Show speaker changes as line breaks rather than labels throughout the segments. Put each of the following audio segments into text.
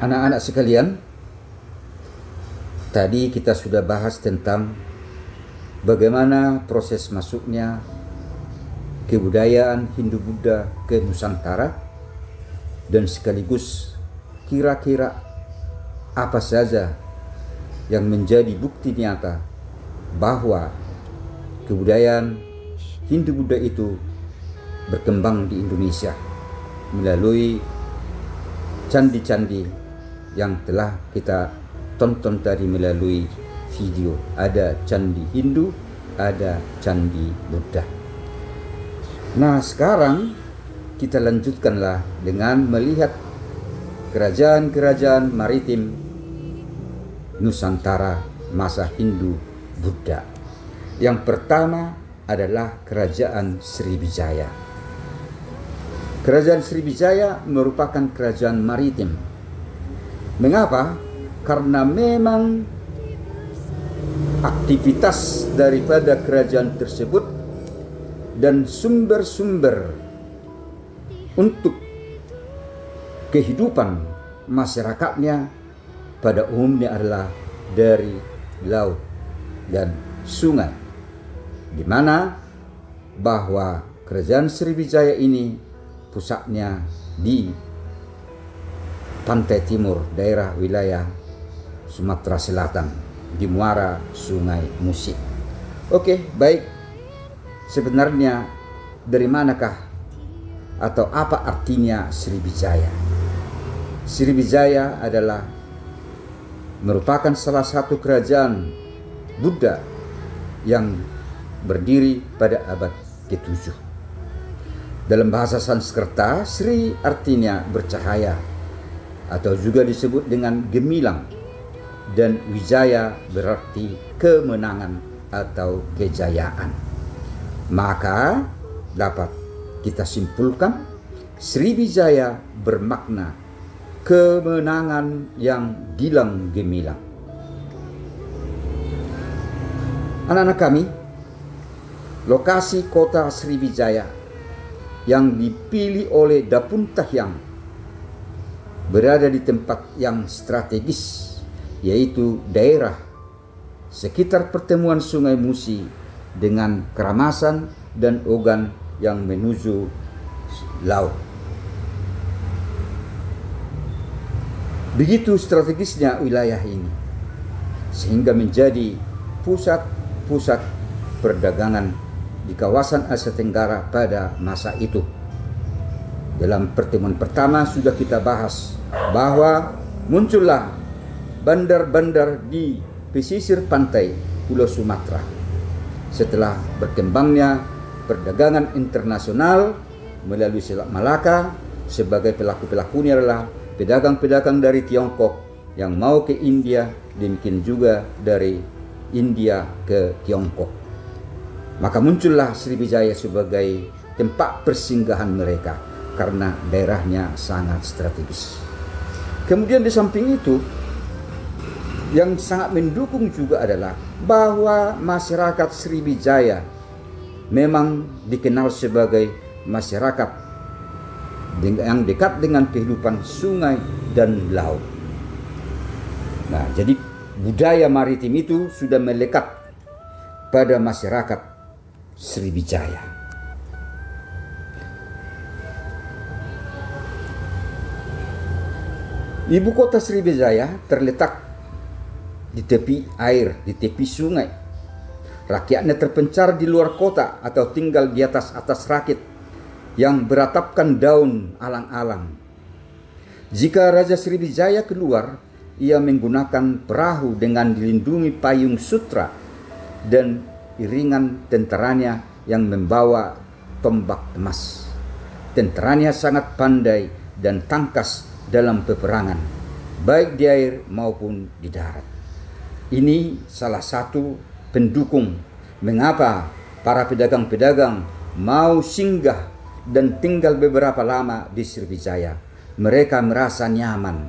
Anak-anak sekalian, tadi kita sudah bahas tentang bagaimana proses masuknya kebudayaan Hindu-Buddha ke Nusantara, dan sekaligus kira-kira apa saja yang menjadi bukti nyata bahwa kebudayaan Hindu-Buddha itu berkembang di Indonesia melalui candi-candi yang telah kita tonton tadi melalui video. Ada candi Hindu, ada candi Buddha. Nah, sekarang kita lanjutkanlah dengan melihat kerajaan-kerajaan maritim Nusantara masa Hindu-Buddha. Yang pertama adalah Kerajaan Sriwijaya. Kerajaan Sriwijaya merupakan kerajaan maritim. Mengapa? Karena memang aktivitas daripada kerajaan tersebut dan sumber-sumber untuk kehidupan masyarakatnya pada umumnya adalah dari laut dan sungai, di mana bahwa kerajaan Sriwijaya ini pusatnya di pantai timur daerah wilayah Sumatera Selatan di muara Sungai Musi. Oke, baik. Sebenarnya dari manakah atau apa artinya Sriwijaya? Sriwijaya adalah merupakan salah satu kerajaan Buddha yang berdiri pada abad ke-7. Dalam bahasa Sanskerta, Sri artinya bercahaya atau juga disebut dengan gemilang, dan Wijaya berarti kemenangan atau kejayaan. Maka dapat kita simpulkan Sriwijaya bermakna kemenangan yang gilang gemilang. Anak-anak kami, lokasi kota Sriwijaya yang dipilih oleh Dapun Tahyang berada di tempat yang strategis, yaitu daerah sekitar pertemuan Sungai Musi dengan Keramasan dan Ogan yang menuju laut. Begitu strategisnya wilayah ini, sehingga menjadi pusat-pusat perdagangan di kawasan Asia Tenggara pada masa itu. Dalam pertemuan pertama sudah kita bahas bahwa muncullah bandar-bandar di pesisir pantai Pulau Sumatera. Setelah berkembangnya perdagangan internasional melalui Selat Malaka, sebagai pelaku-pelakunya adalah pedagang-pedagang dari Tiongkok yang mau ke India, demikian juga dari India ke Tiongkok. Maka muncullah Sriwijaya sebagai tempat persinggahan mereka karena daerahnya sangat strategis. Kemudian di samping itu, yang sangat mendukung juga adalah bahwa masyarakat Sriwijaya memang dikenal sebagai masyarakat yang dekat dengan kehidupan sungai dan laut. Nah, jadi budaya maritim itu sudah melekat pada masyarakat Sriwijaya. Ibu kota Sriwijaya terletak di tepi air, di tepi sungai. Rakyatnya terpencar di luar kota atau tinggal di atas rakit yang beratapkan daun alang-alang. Jika Raja Sriwijaya keluar, ia menggunakan perahu dengan dilindungi payung sutra dan iringan tentaranya yang membawa tombak emas. Tentaranya sangat pandai dan tangkas dalam peperangan, baik di air maupun di darat. Ini salah satu pendukung mengapa para pedagang-pedagang mau singgah dan tinggal beberapa lama di Sriwijaya. Mereka merasa nyaman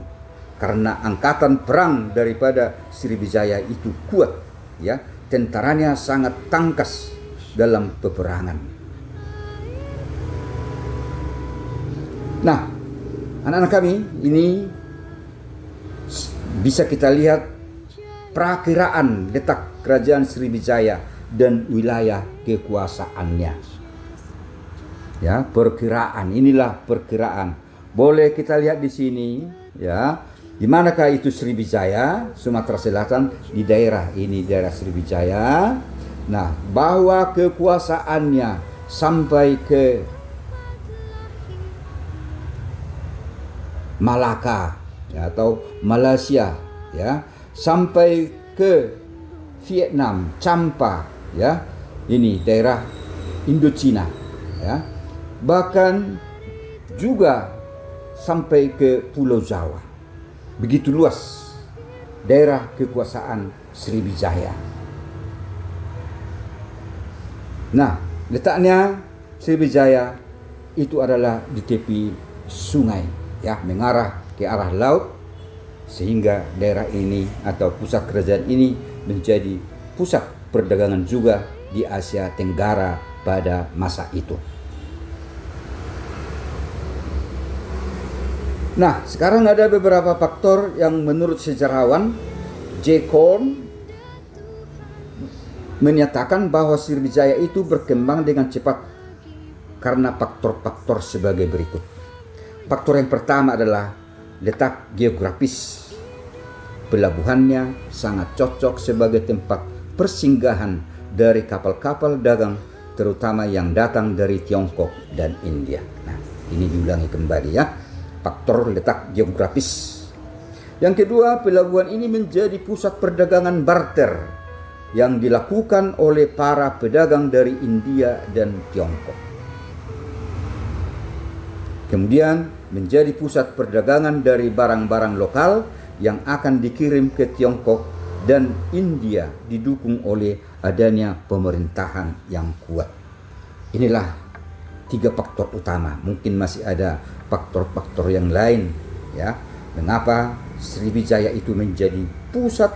karena angkatan perang daripada Sriwijaya itu kuat, ya. Tentaranya sangat tangkas dalam peperangan. Nah, anak-anak kami, ini bisa kita lihat perakiraan letak kerajaan Sriwijaya dan wilayah kekuasaannya. Ya, perkiraan, inilah perkiraan. Boleh kita lihat di sini, ya. Di manakah itu Sriwijaya? Sumatera Selatan, di daerah ini, daerah Sriwijaya. Nah, bahwa kekuasaannya sampai ke Malaka, ya, atau Malaysia, ya, sampai ke Vietnam, Champa, ya, ini daerah Indochina, ya, bahkan juga sampai ke Pulau Jawa. Begitu luas daerah kekuasaan Sriwijaya. Nah, letaknya Sriwijaya itu adalah di tepi sungai, ya, mengarah ke arah laut, sehingga daerah ini atau pusat kerajaan ini menjadi pusat perdagangan juga di Asia Tenggara pada masa itu. Nah, sekarang ada beberapa faktor yang menurut sejarawan J. Korn menyatakan bahwa Sriwijaya itu berkembang dengan cepat karena faktor-faktor sebagai berikut. Faktor yang pertama adalah letak geografis. Pelabuhannya sangat cocok sebagai tempat persinggahan dari kapal-kapal dagang, terutama yang datang dari Tiongkok dan India. Nah, ini diulangi kembali, ya. Faktor letak geografis. Yang kedua, pelabuhan ini menjadi pusat perdagangan barter yang dilakukan oleh para pedagang dari India dan Tiongkok. Kemudian menjadi pusat perdagangan dari barang-barang lokal yang akan dikirim ke Tiongkok dan India, didukung oleh adanya pemerintahan yang kuat. Inilah 3 faktor utama. Mungkin masih ada faktor-faktor yang lain, ya, mengapa Sriwijaya itu menjadi pusat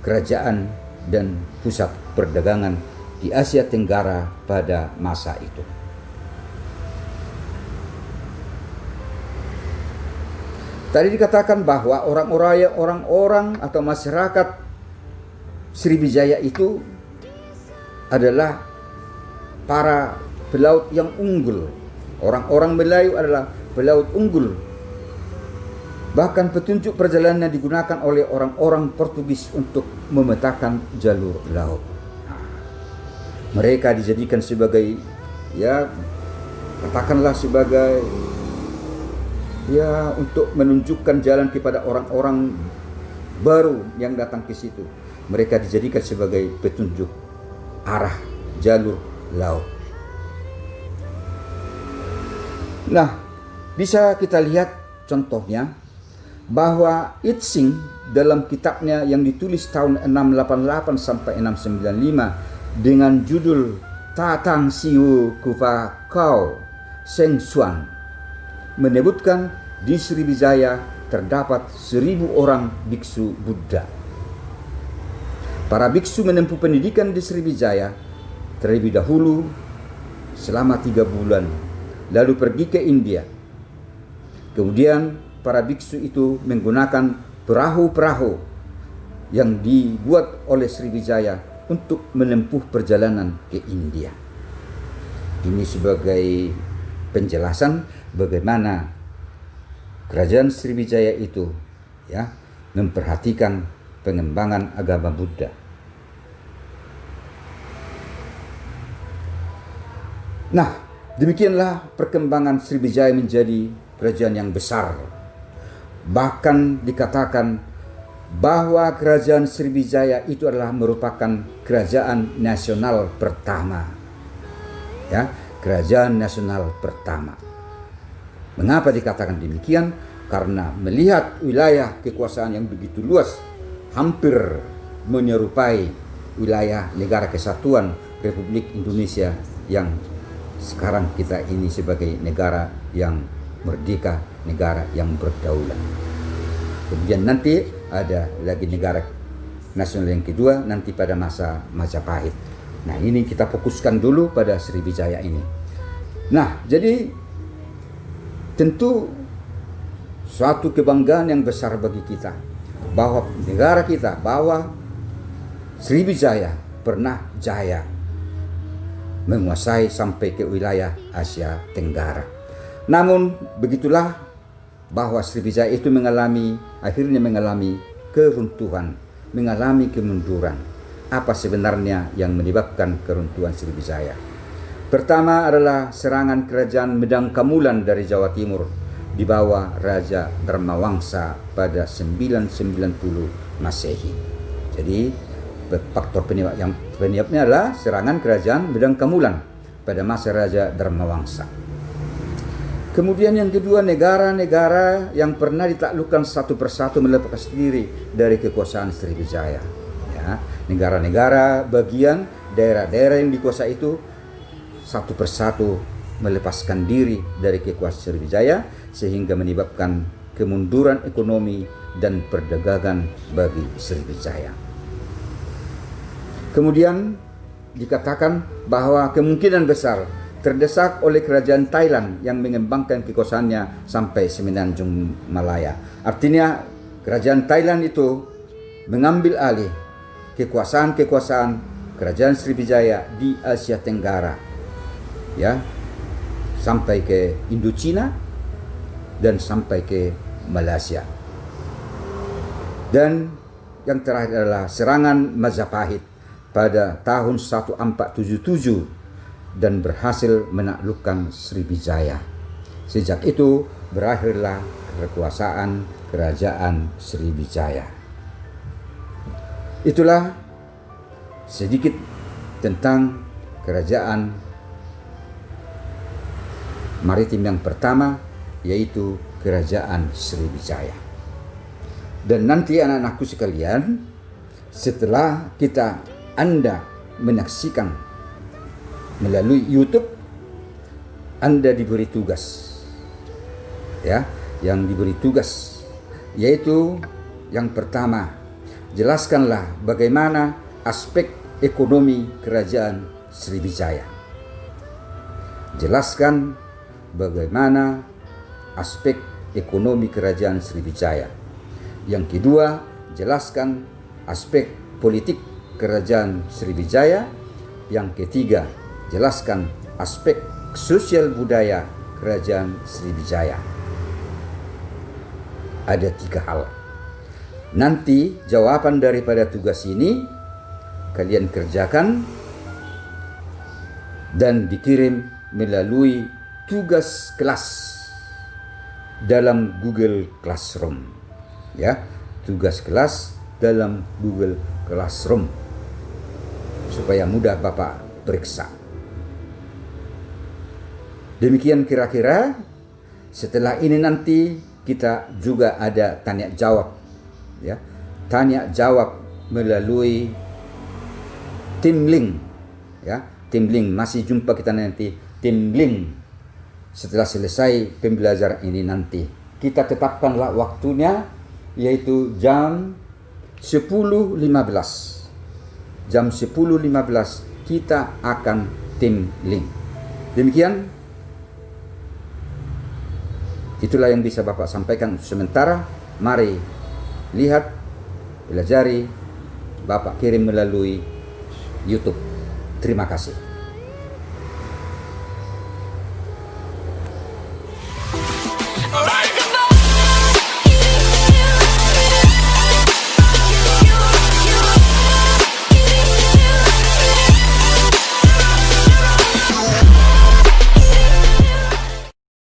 kerajaan dan pusat perdagangan di Asia Tenggara pada masa itu. Tadi dikatakan bahwa orang-orang atau masyarakat Sriwijaya itu adalah para pelaut yang unggul. Orang-orang Melayu adalah pelaut unggul. Bahkan petunjuk perjalanan digunakan oleh orang-orang Portugis untuk memetakan jalur laut. Mereka dijadikan sebagai, ya, katakanlah sebagai, ya, untuk menunjukkan jalan kepada orang-orang baru yang datang ke situ. Mereka dijadikan sebagai petunjuk arah jalur laut. Nah, bisa kita lihat contohnya bahwa Itsing dalam kitabnya yang ditulis tahun 688 sampai 695 dengan judul Tatang Siu Kufa Kau Seng Suan menyebutkan di Sriwijaya terdapat 1000 orang biksu Buddha. Para biksu menempuh pendidikan di Sriwijaya terlebih dahulu selama 3 bulan, lalu pergi ke India. Kemudian para biksu itu menggunakan perahu-perahu yang dibuat oleh Sriwijaya untuk menempuh perjalanan ke India. Ini sebagai penjelasan bagaimana kerajaan Sriwijaya itu, ya, memperhatikan pengembangan agama Buddha. Nah, demikianlah perkembangan Sriwijaya menjadi kerajaan yang besar. Bahkan dikatakan bahwa kerajaan Sriwijaya itu adalah merupakan kerajaan nasional pertama. Ya, kerajaan nasional pertama. Mengapa dikatakan demikian? Karena melihat wilayah kekuasaan yang begitu luas, hampir menyerupai wilayah Negara Kesatuan Republik Indonesia yang sekarang kita ini sebagai negara yang merdeka, negara yang berdaulat. Kemudian nanti ada lagi negara nasional yang kedua nanti pada masa Majapahit. Nah, ini kita fokuskan dulu pada Sriwijaya ini. Nah, jadi tentu suatu kebanggaan yang besar bagi kita bahwa negara kita, bahwa Sriwijaya pernah jaya menguasai sampai ke wilayah Asia Tenggara. Namun begitulah bahwa Sriwijaya itu akhirnya mengalami keruntuhan, mengalami kemunduran. Apa sebenarnya yang menyebabkan keruntuhan Sriwijaya? Pertama adalah serangan kerajaan Medang Kamulan dari Jawa Timur di bawah Raja Dharmawangsa pada 990 Masehi. Jadi faktor penyebabnya adalah serangan kerajaan Medang Kamulan pada masa Raja Dharmawangsa. Kemudian yang kedua, negara-negara yang pernah ditaklukkan satu persatu melepas diri dari kekuasaan Sriwijaya. Ya, negara-negara bagian daerah-daerah yang dikuasai itu satu persatu melepaskan diri dari kekuasaan Sriwijaya sehingga menyebabkan kemunduran ekonomi dan perdagangan bagi Sriwijaya. Kemudian dikatakan bahwa kemungkinan besar terdesak oleh kerajaan Thailand yang mengembangkan kekuasaannya sampai Semenanjung Malaya. Artinya kerajaan Thailand itu mengambil alih kekuasaan kerajaan Sriwijaya di Asia Tenggara, ya, sampai ke Indochina dan sampai ke Malaysia. Dan yang terakhir adalah serangan Majapahit pada tahun 1477 dan berhasil menaklukkan Sriwijaya. Sejak itu berakhirlah kekuasaan kerajaan Sriwijaya. Itulah sedikit tentang kerajaan maritim yang pertama, yaitu kerajaan Sriwijaya. Dan nanti anak-anakku sekalian, setelah Anda menyaksikan melalui YouTube, Anda diberi tugas, ya, yang diberi tugas, yaitu yang pertama, jelaskanlah bagaimana aspek ekonomi kerajaan Sriwijaya. Jelaskan bagaimana aspek ekonomi kerajaan Sriwijaya. Yang kedua, jelaskan aspek politik kerajaan Sriwijaya. Yang ketiga, jelaskan aspek sosial budaya kerajaan Sriwijaya. Ada 3 hal. Nanti jawaban daripada tugas ini kalian kerjakan dan dikirim melalui tugas kelas dalam Google Classroom. Ya, tugas kelas dalam Google Classroom supaya mudah Bapak periksa. Demikian kira-kira. Setelah ini nanti kita juga ada tanya jawab, ya, tanya jawab melalui TeamLink, ya, TeamLink. Masih jumpa kita nanti TeamLink setelah selesai pembelajaran ini. Nanti kita tetapkanlah waktunya, yaitu jam 10.15. Jam 10.15 kita akan TeamLink. Demikian, itulah yang bisa Bapak sampaikan untuk sementara. Mari lihat, pelajari, Bapak kirim melalui YouTube. Terima kasih.